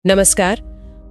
नमस्कार।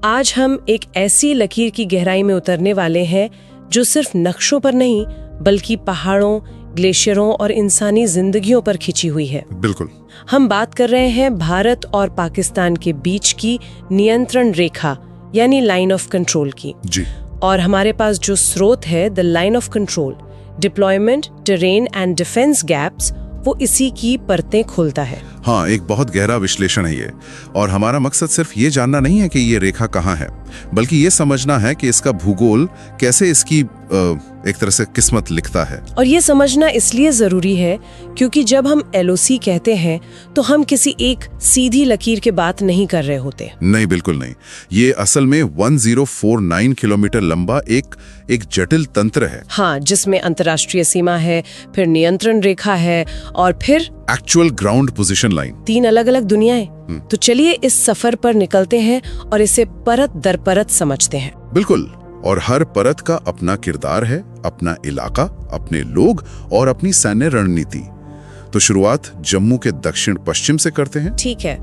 आज हम एक ऐसी लकीर की गहराई में उतरने वाले हैं जो सिर्फ नक्शों पर नहीं बल्कि पहाड़ों, ग्लेशियरों और इंसानी जिंदगियों पर खिंची हुई है। बिल्कुल। हम बात कर रहे हैं भारत और पाकिस्तान के बीच की नियंत्रण रेखा यानी लाइन ऑफ कंट्रोल की। जी। और हमारे पास जो स्रोत है the line of control, deployment, terrain and defence gaps, वो इसी की परतें खोलता है। हाँ, एक बहुत गहरा विश्लेषण है ये। और हमारा मकसद सिर्फ ये जानना नहीं है कि ये रेखा कहाँ है, बल्कि ये समझना है कि इसका भूगोल कैसे इसकी एक तरह से किस्मत लिखता है। और ये समझना इसलिए जरूरी है क्योंकि जब हम एलओसी कहते हैं तो हम किसी एक सीधी लकीर की बात नहीं कर रहे होते। नहीं, बिल्कुल नहीं। ये असल में 1049 किलोमीटर लंबा एक जटिल तंत्र है। हाँ, जिसमें अंतर्राष्ट्रीय सीमा है, फिर नियंत्रण रेखा है और फिर एक्चुअल ग्राउंड पोजीशन लाइन। 3 अलग-अलग दुनियाएं। तो चलिए इस सफर पर निकलते हैं और इसे परत दर परत समझते हैं। बिल्कुल। और हर परत का अपना किरदार है, अपना इलाका, अपने लोग और अपनी सैन्य रणनीति। तो शुरुआत जम्मू के दक्षिण पश्चिम से करते हैं। ठीक है।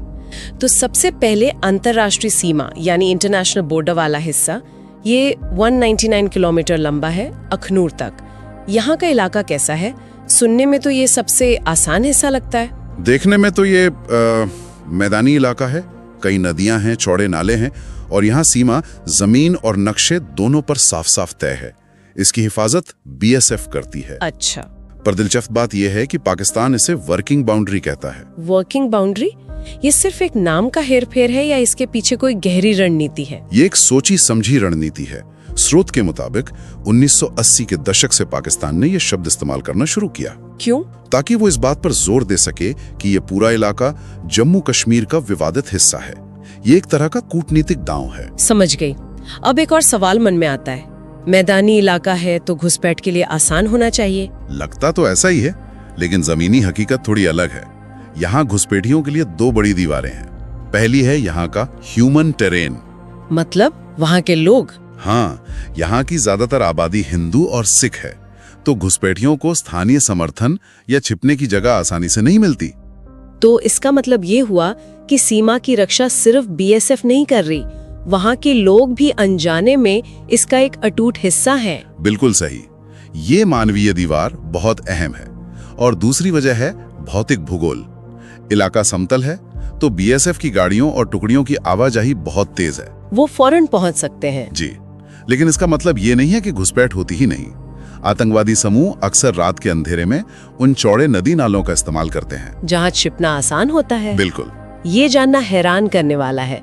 तो सबसे पहले अंतर्राष्ट्रीय सीमा यानी इंटरनेशनल बॉर्डर वाला हिस्सा, ये 199 किलोमीटर लंबा है, अखनूर तक। यहाँ का इलाका कैसा है? सुनने में तो ये सबसे आसान हिस्सा लगता है। देखने में तो ये मैदानी इलाका है, कई नदियां हैं, चौड़े नाले हैं और यहाँ सीमा जमीन और नक्शे दोनों पर साफ साफ तय है। इसकी हिफाजत बीएसएफ करती है। अच्छा। पर दिलचस्प बात यह है कि पाकिस्तान इसे वर्किंग बाउंड्री कहता है। Working boundary? ये सिर्फ एक नाम का हेरफेर है या इसके पीछे कोई गहरी रणनीति है? ये एक सोची समझी रणनीति है। स्रोत के मुताबिक 1980 के दशक से पाकिस्तान ने यह शब्द इस्तेमाल करना शुरू किया। क्यों? ताकि वो इस बात पर जोर दे सके कि ये पूरा इलाका जम्मू कश्मीर का विवादित हिस्सा है। ये एक तरह का कूटनीतिक दांव है। समझ गई। अब एक और सवाल मन में आता है, मैदानी इलाका है तो घुसपैठ के लिए आसान होना चाहिए। लगता तो ऐसा ही है, लेकिन जमीनी हकीकत थोड़ी अलग है। यहाँ घुसपैठियों के लिए 2 बड़ी दीवारें हैं। पहली है यहाँ का ह्यूमन टेरेन। मतलब वहाँ के लोग? हाँ, यहाँ की ज्यादातर आबादी हिंदू और सिख है, तो घुसपैठियों को स्थानीय समर्थन या छिपने की जगह आसानी से नहीं मिलती। तो इसका मतलब ये हुआ कि सीमा की रक्षा सिर्फ बीएसएफ नहीं कर रही, वहाँ के लोग भी अनजाने में इसका एक अटूट हिस्सा हैं। बिल्कुल सही। ये मानवीय दीवार बहुत अहम है। और दूसरी वजह है भौतिक भूगोल। इलाका समतल है तो बीएसएफ की गाड़ियों और टुकड़ियों की आवाजाही बहुत तेज है। वो फौरन पहुंच सकते हैं। जी, लेकिन इसका मतलब ये नहीं है कि घुसपैठ होती ही नहीं। आतंकवादी समूह अक्सर रात के अंधेरे में उन चौड़े नदी नालों का इस्तेमाल करते हैं जहाँ छिपना आसान होता है। बिल्कुल। ये जानना हैरान करने वाला है।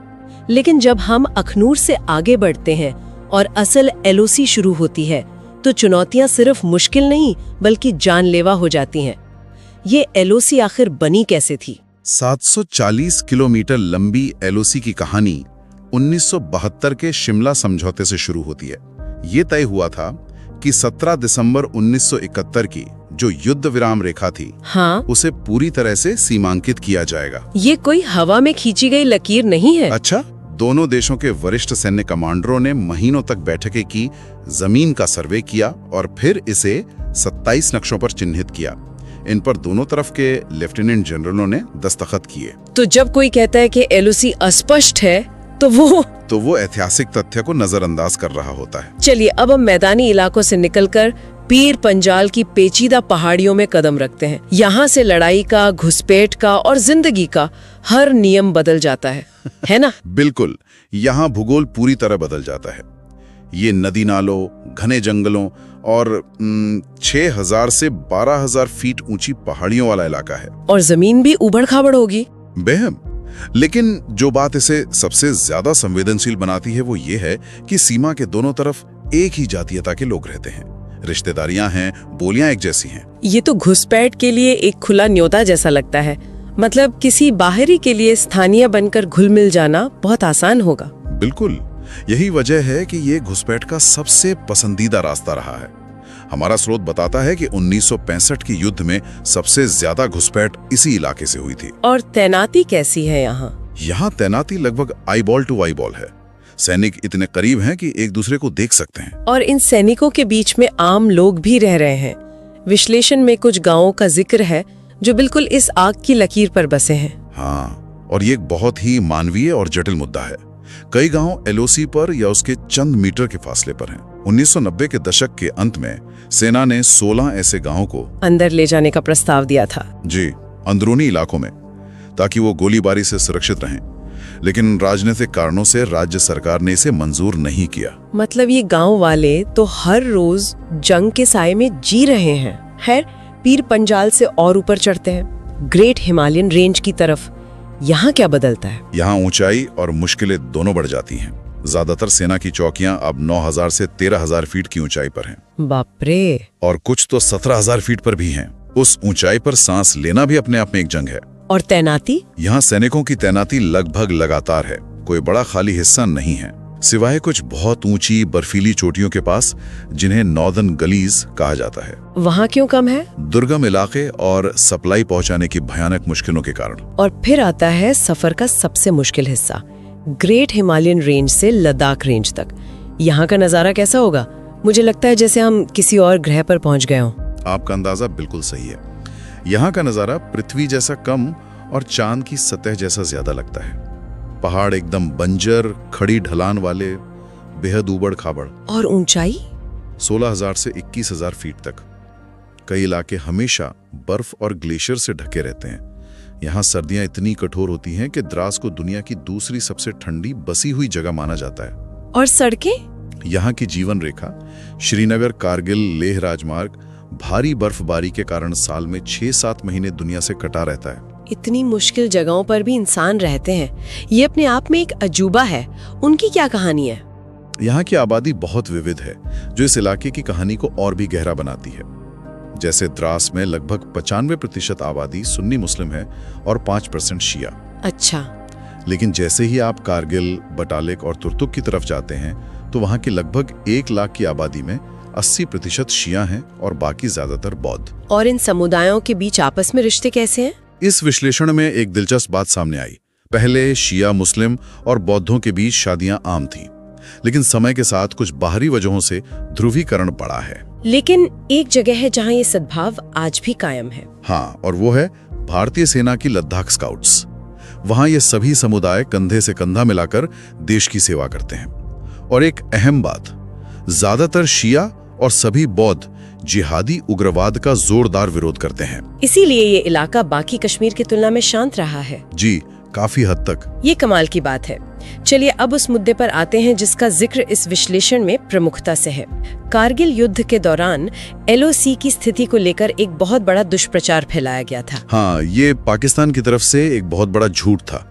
लेकिन जब हम अखनूर से आगे बढ़ते हैं और असल एलओसी शुरू होती है तो चुनौतियां सिर्फ मुश्किल नहीं बल्कि जानलेवा हो जाती हैं। ये एलओसी आखिर बनी कैसे थी? 740 किलोमीटर लंबी एलओसी की कहानी 1972 के शिमला समझौते से शुरू होती है। ये तय हुआ था कि 17 दिसंबर 1971 की जो युद्ध विराम रेखा थी, हाँ, उसे पूरी तरह से सीमांकित किया जाएगा। ये कोई हवा में खींची गई लकीर नहीं है। अच्छा। दोनों देशों के वरिष्ठ सैन्य कमांडरों ने महीनों तक बैठकें की, जमीन का सर्वे किया और फिर इसे 27 नक्शों पर चिन्हित किया। इन पर दोनों तरफ के लेफ्टिनेंट जनरलों ने दस्तखत किए। तो जब कोई कहता है कि एलओसी अस्पष्ट है तो वो ऐतिहासिक तथ्य को नजरअंदाज कर रहा होता है। चलिए अब हम मैदानी इलाकों से निकलकर पीर पंजाल की पेचीदा पहाड़ियों में कदम रखते हैं। यहाँ से लड़ाई का, घुसपैठ का और जिंदगी का हर नियम बदल जाता है ना? बिल्कुल। यहाँ भूगोल पूरी तरह बदल जाता है। ये नदी नालों, घने जंगलों और 6000 से 12000 फीट ऊंची पहाड़ियों वाला इलाका है। और जमीन भी उबड़ खाबड़ होगी। बेहद। लेकिन जो बात इसे सबसे ज्यादा संवेदनशील बनाती है वो ये है कि सीमा के दोनों तरफ एक ही जातीयता के लोग रहते हैं। रिश्तेदारियां हैं, बोलियां एक जैसी हैं। ये तो घुसपैठ के लिए एक खुला न्योता जैसा लगता है। मतलब किसी बाहरी के लिए स्थानीय बनकर घुल मिल जाना बहुत आसान होगा। बिल्कुल। यही वजह है कि ये घुसपैठ का सबसे पसंदीदा रास्ता रहा है। हमारा स्रोत बताता है कि 1965 के युद्ध में सबसे ज्यादा घुसपैठ इसी इलाके से हुई थी। और तैनाती कैसी है यहाँ? यहाँ तैनाती लगभग आईबॉल टू आईबॉल है। सैनिक इतने करीब हैं कि एक दूसरे को देख सकते हैं। और इन सैनिकों के बीच में आम लोग भी रह रहे हैं। विश्लेषण में कुछ गांवों का जिक्र है जो बिल्कुल इस आग की लकीर पर बसे हैं। हाँ, और ये एक बहुत ही मानवीय और जटिल मुद्दा है। कई गांव एलओसी पर या उसके चंद मीटर के फासले पर हैं। 1990 के दशक के अंत में सेना ने 16 ऐसे गांवों को अंदर ले जाने का प्रस्ताव दिया था। जी, अंदरूनी इलाकों में, ताकि वो गोलीबारी से सुरक्षित रहें। लेकिन राजनीतिक कारणों से राज्य सरकार ने इसे मंजूर नहीं किया। मतलब ये गांव वाले तो हर रोज जंग के साए में जी रहे हैं। खैर, पीर पंजाल से और ऊपर चढ़ते हैं, ग्रेट हिमालयन रेंज की तरफ। यहाँ क्या बदलता है? यहाँ ऊंचाई और मुश्किलें दोनों बढ़ जाती हैं। ज्यादातर सेना की चौकियां अब 9,000 से 13,000 फीट की ऊंचाई पर हैं। बाप रे! और कुछ तो 17,000 फीट पर भी हैं। उस ऊंचाई पर सांस लेना भी अपने आप में एक जंग है। और तैनाती? यहाँ सैनिकों की तैनाती लगभग लगातार है। कोई बड़ा खाली हिस्सा नहीं है, सिवाय कुछ बहुत ऊंची बर्फीली चोटियों के पास, जिन्हें नॉर्दर्न गलीज कहा जाता है। वहाँ क्यों कम है? दुर्गम इलाके और सप्लाई पहुंचाने की भयानक मुश्किलों के कारण। और फिर आता है सफर का सबसे मुश्किल हिस्सा, ग्रेट हिमालयन रेंज से लद्दाख रेंज तक। यहाँ का नजारा कैसा होगा? मुझे लगता है जैसे हम किसी और ग्रह पर पहुंच गए हों। आपका अंदाजा बिल्कुल सही है। यहाँ का नजारा पृथ्वी जैसा कम और चांद की सतह जैसा ज्यादा लगता है। पहाड़ एकदम बंजर, खड़ी ढलान वाले, बेहद ऊबड़ खाबड़। और ऊंचाई 16,000 से 21,000 फीट तक। कई इलाके हमेशा बर्फ और ग्लेशियर से ढके रहते हैं। यहाँ सर्दियां इतनी कठोर होती हैं कि द्रास को दुनिया की दूसरी सबसे ठंडी बसी हुई जगह माना जाता है। और सड़कें? यहाँ की जीवन रेखा, श्रीनगर कारगिल लेह राजमार्ग, भारी बर्फबारी के कारण साल में 6-7 महीने दुनिया से कटा रहता है। इतनी मुश्किल जगहों पर भी इंसान रहते हैं, ये अपने आप में एक अजूबा है। उनकी क्या कहानी है? यहाँ की आबादी बहुत विविध है, जो इस इलाके की कहानी को और भी गहरा बनाती है। जैसे द्रास में लगभग 95% आबादी सुन्नी मुस्लिम है और 5% शिया। अच्छा। लेकिन जैसे ही आप कारगिल, बटालिक और तुर्तुक की तरफ जाते हैं, तो वहाँ की लगभग 1 लाख की आबादी में 80% शिया हैं और बाकी ज्यादातर बौद्ध। और इन समुदायों के बीच आपस में रिश्ते कैसे हैं? इस विश्लेषण में एक दिलचस्प बात सामने आई। पहले शिया, मुस्लिम और बौद्धों के बीच शादियां आम थीं, लेकिन समय के साथ कुछ बाहरी वजहों से ध्रुवीकरण बढ़ा है। लेकिन एक जगह है जहां ये सद्भाव आज भी कायम है। हाँ, और वो है भारतीय सेना की लद्दाख स्काउट्स। वहां ये सभी समुदाय कंधे से कंधा मिलाकर देश की सेवा करते हैं। और एक अहम बात, ज्यादातर शिया और सभी बौद्ध जिहादी उग्रवाद का जोरदार विरोध करते हैं। इसीलिए ये इलाका बाकी कश्मीर की तुलना में शांत रहा है। जी, काफी हद तक। ये कमाल की बात है। चलिए अब उस मुद्दे पर आते हैं जिसका जिक्र इस विश्लेषण में प्रमुखता से है। कारगिल युद्ध के दौरान एलओसी की स्थिति को लेकर एक बहुत बड़ा दुष्प्रचार फैलाया गया था। हाँ, ये पाकिस्तान की तरफ से एक बहुत बड़ा झूठ था।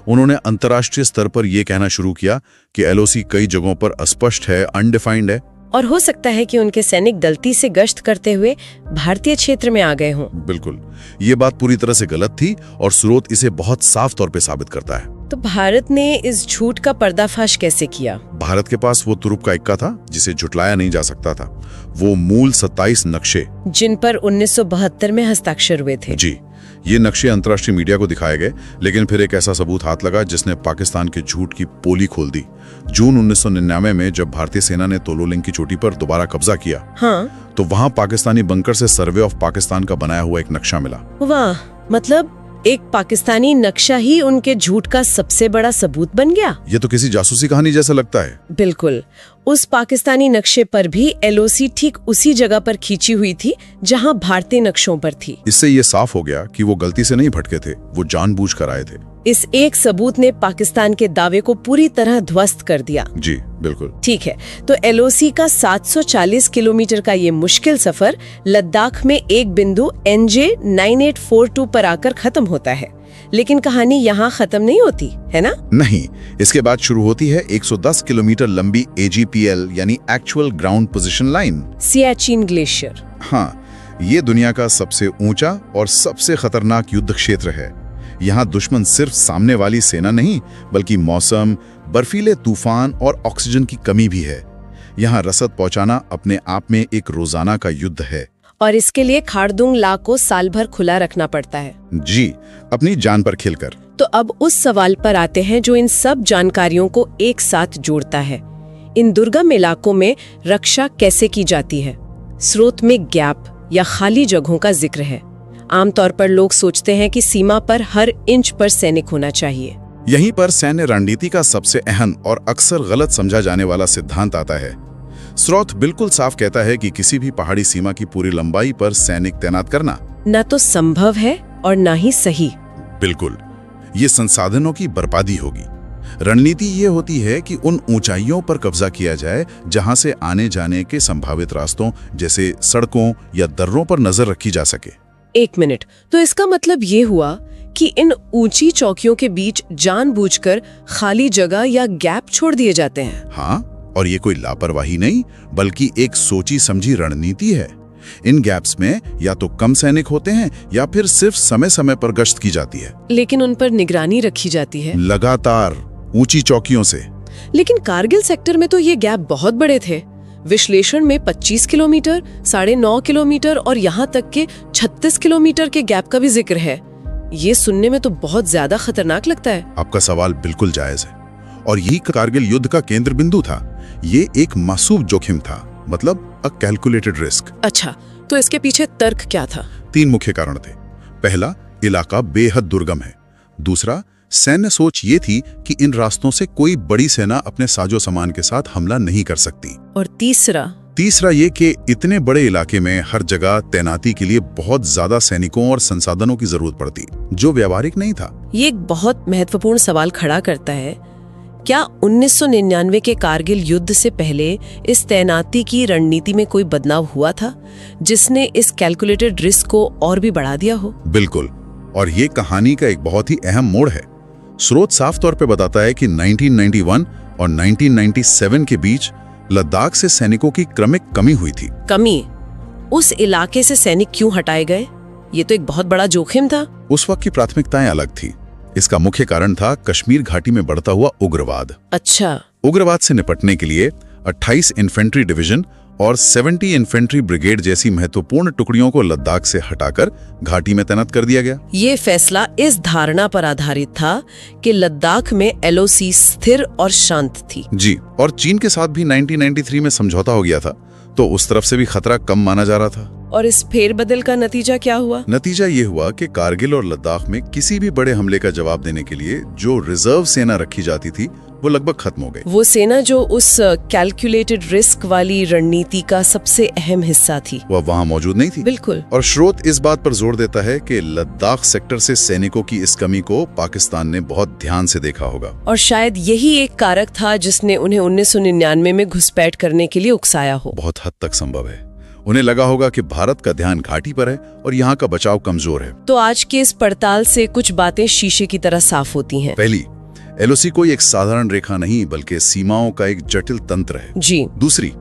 उन्होंने अंतर्राष्ट्रीय स्तर पर यह कहना शुरू किया कि एलओसी कई जगहों पर अस्पष्ट है, अनडिफाइंड है। और हो सकता है कि उनके सैनिक गलती से गश्त करते हुए भारतीय क्षेत्र में आ गए हों। बिल्कुल, ये बात पूरी तरह से गलत थी और स्रोत इसे बहुत साफ तौर पे साबित करता है। तो भारत ने इस झूठ का पर्दाफाश कैसे किया? भारत के पास वो तुरुप का इक्का था जिसे झुटलाया नहीं जा सकता था। वो मूल 27 नक्शे, जिन पर 1972 में हस्ताक्षर हुए थे। जी, ये नक्शे अंतर्राष्ट्रीय मीडिया को दिखाए गए, लेकिन फिर एक ऐसा सबूत हाथ लगा जिसने पाकिस्तान के झूठ की पोली खोल दी। जून 1999 में जब भारतीय सेना ने तोलोलिंग की चोटी पर दोबारा कब्जा किया, हाँ, तो वहां पाकिस्तानी बंकर से सर्वे ऑफ पाकिस्तान का बनाया हुआ एक नक्शा मिला। वाह, मतलब एक पाकिस्तानी नक्शा ही उनके झूठ का सबसे बड़ा सबूत बन गया। ये तो किसी जासूसी कहानी जैसा लगता है। बिल्कुल, उस पाकिस्तानी नक्शे पर भी एलओसी ठीक उसी जगह पर खींची हुई थी जहां भारतीय नक्शों पर थी। इससे ये साफ हो गया कि वो गलती से नहीं भटके थे, वो जानबूझकर आए थे। इस एक सबूत ने पाकिस्तान के दावे को पूरी तरह ध्वस्त कर दिया। जी बिल्कुल। ठीक है, तो एलओसी का 740 किलोमीटर का ये मुश्किल सफर लद्दाख में एक बिंदु NJ 9842 पर आकर खत्म होता है। लेकिन कहानी यहाँ खत्म नहीं होती है ना? नहीं, इसके बाद शुरू होती है 110 किलोमीटर लंबी AGPL यानी actual ground position line, Siachen glacier. हाँ, ये दुनिया का सबसे ऊंचा और सबसे खतरनाक युद्ध क्षेत्र है। यहाँ दुश्मन सिर्फ सामने वाली सेना नहीं, बल्कि मौसम, बर्फीले तूफान और ऑक्सीजन की कमी भी है। यहाँ रसद पहुंचाना अपने आप में एक रोजाना का युद्ध है। और इसके लिए खारदुंग ला को साल भर खुला रखना पड़ता है। जी, अपनी जान पर खेलकर। तो अब उस सवाल पर आते हैं जो इन सब जानकारियों को एक साथ जोड़ता है। इन दुर्गम इलाकों में रक्षा कैसे की जाती है? स्रोत में गैप या खाली जगहों का जिक्र है। आमतौर पर लोग सोचते हैं कि सीमा पर हर इंच पर सैनिक होना चाहिए। यहीं पर सैन्य रणनीति का सबसे अहम और अक्सर गलत समझा जाने वाला सिद्धांत आता है। स्रोत बिल्कुल साफ कहता है कि किसी भी पहाड़ी सीमा की पूरी लंबाई पर सैनिक तैनात करना न तो संभव है और न ही सही। बिल्कुल, ये संसाधनों की बर्बादी होगी। रणनीति ये होती है कि उन ऊंचाइयों पर कब्जा किया जाए जहां से आने जाने के संभावित रास्तों जैसे सड़कों या दर्रों पर नजर रखी जा सके। 1 मिनट, तो इसका मतलब ये हुआ कि इन ऊंची चौकियों के बीच जानबूझकर खाली जगह या गैप छोड़ दिए जाते हैं। हाँ, और ये कोई लापरवाही नहीं बल्कि एक सोची समझी रणनीति है। इन गैप्स में या तो कम सैनिक होते हैं या फिर सिर्फ समय समय पर गश्त की जाती है, लेकिन उन पर निगरानी रखी जाती है लगातार ऊंची चौकियों से। लेकिन कारगिल सेक्टर में तो ये गैप बहुत बड़े थे। विश्लेषण में 25 किलोमीटर, 9.5 किलोमीटर और यहाँ तक के 36 किलोमीटर के गैप का भी जिक्र है। ये सुनने में तो बहुत ज्यादा खतरनाक लगता है। आपका सवाल बिल्कुल जायज है, और यही कारगिल युद्ध का केंद्र बिंदु था। ये एक मासूम जोखिम था, मतलब अ कैलकुलेटेड रिस्क। अच्छा, तो इसके पीछे तर्क क्या था? 3 मुख्य कारण थे। पहला, इलाका बेहद दुर्गम है। दूसरा, सैन्य सोच ये थी कि इन रास्तों से कोई बड़ी सेना अपने साजो सामान के साथ हमला नहीं कर सकती। और तीसरा ये कि इतने बड़े इलाके में हर जगह तैनाती के लिए बहुत ज्यादा सैनिकों और संसाधनों की जरूरत पड़ती, जो व्यावहारिक नहीं था। ये एक बहुत महत्वपूर्ण सवाल खड़ा करता है। क्या 1999 के कारगिल युद्ध से पहले इस तैनाती की रणनीति में कोई बदलाव हुआ था जिसने इस कैलकुलेटेड रिस्क को और भी बढ़ा दिया हो? बिल्कुल, और ये कहानी का एक बहुत ही अहम मोड़ है। स्रोत साफ तौर पे बताता है कि 1991 और 1997 के बीच लद्दाख से सैनिकों की क्रमिक कमी हुई थी। कमी? उस इलाके से सैनिक क्यों हटाए गए? ये तो एक बहुत बड़ा जोखिम था। उस वक्त की प्राथमिकताएं अलग थी। इसका मुख्य कारण था कश्मीर घाटी में बढ़ता हुआ उग्रवाद। अच्छा, उग्रवाद से निपटने के लिए 28 इन्फेंट्री डिवीजन और 70 इन्फेंट्री ब्रिगेड जैसी महत्वपूर्ण टुकड़ियों को लद्दाख से हटाकर घाटी में तैनात कर दिया गया। ये फैसला इस धारणा पर आधारित था कि लद्दाख में एलओसी स्थिर और शांत थी। जी, और चीन के साथ भी 1993 में समझौता हो गया था, तो उस तरफ से भी खतरा कम माना जा रहा था। और इस फेरबदल का नतीजा क्या हुआ? नतीजा ये हुआ कि कारगिल और लद्दाख में किसी भी बड़े हमले का जवाब देने के लिए जो रिजर्व सेना रखी जाती थी वो लगभग खत्म हो गई। वो सेना जो उस कैलकुलेटेड रिस्क वाली रणनीति का सबसे अहम हिस्सा थी, वह वहाँ मौजूद नहीं थी। बिल्कुल। और स्रोत इस बात पर जोर देता है कि लद्दाख सेक्टर से सैनिकों की इस कमी को पाकिस्तान ने बहुत ध्यान से देखा होगा, और शायद यही एक कारक था जिसने उन्हें 1999 में घुसपैठ करने के लिए उकसाया हो। बहुत हद तक संभव है। उन्हें लगा होगा कि भारत का ध्यान घाटी पर है और यहाँ का बचाव कमजोर है। तो आज के इस पड़ताल से कुछ बातें शीशे की तरह साफ होती हैं। पहली, एलओसी कोई एक साधारण रेखा नहीं बल्कि सीमाओं का एक जटिल तंत्र है। जी। दूसरी,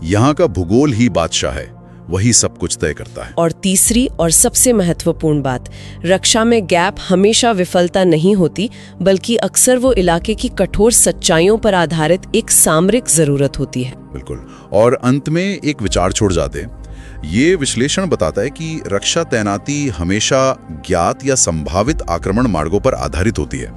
यहाँ का भूगोल ही बादशाह है, वही सब कुछ तय करता है। और तीसरी और सबसे महत्वपूर्ण बात, रक्षा में गैप हमेशा विफलता नहीं होती, बल्कि अक्सर वो इलाके की कठोर सच्चाइयों पर आधारित एक सामरिक जरूरत होती है। बिल्कुल। और अंत में एक विचार छोड़ जाते, ये विश्लेषण बताता है कि रक्षा तैनाती हमेशा ज्ञात या संभावित आक्रमण मार्गों पर आधारित होती है।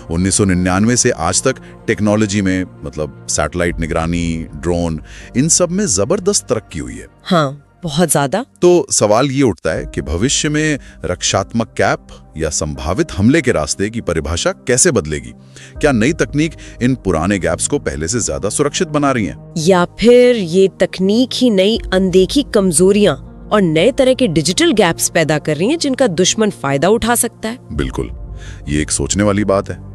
1999 से आज तक टेक्नोलॉजी में, मतलब सैटेलाइट निगरानी, ड्रोन, इन सब में जबरदस्त तरक्की हुई है। हाँ, बहुत ज्यादा। तो सवाल ये उठता है कि भविष्य में रक्षात्मक कैप या संभावित हमले के रास्ते की परिभाषा कैसे बदलेगी? क्या नई तकनीक इन पुराने गैप्स को पहले से ज्यादा सुरक्षित बना रही है, या फिर ये तकनीक ही नई अनदेखी कमजोरियां और नए तरह के डिजिटल गैप्स पैदा कर रही है जिनका दुश्मन फायदा उठा सकता है? बिल्कुल, ये एक सोचने वाली बात है।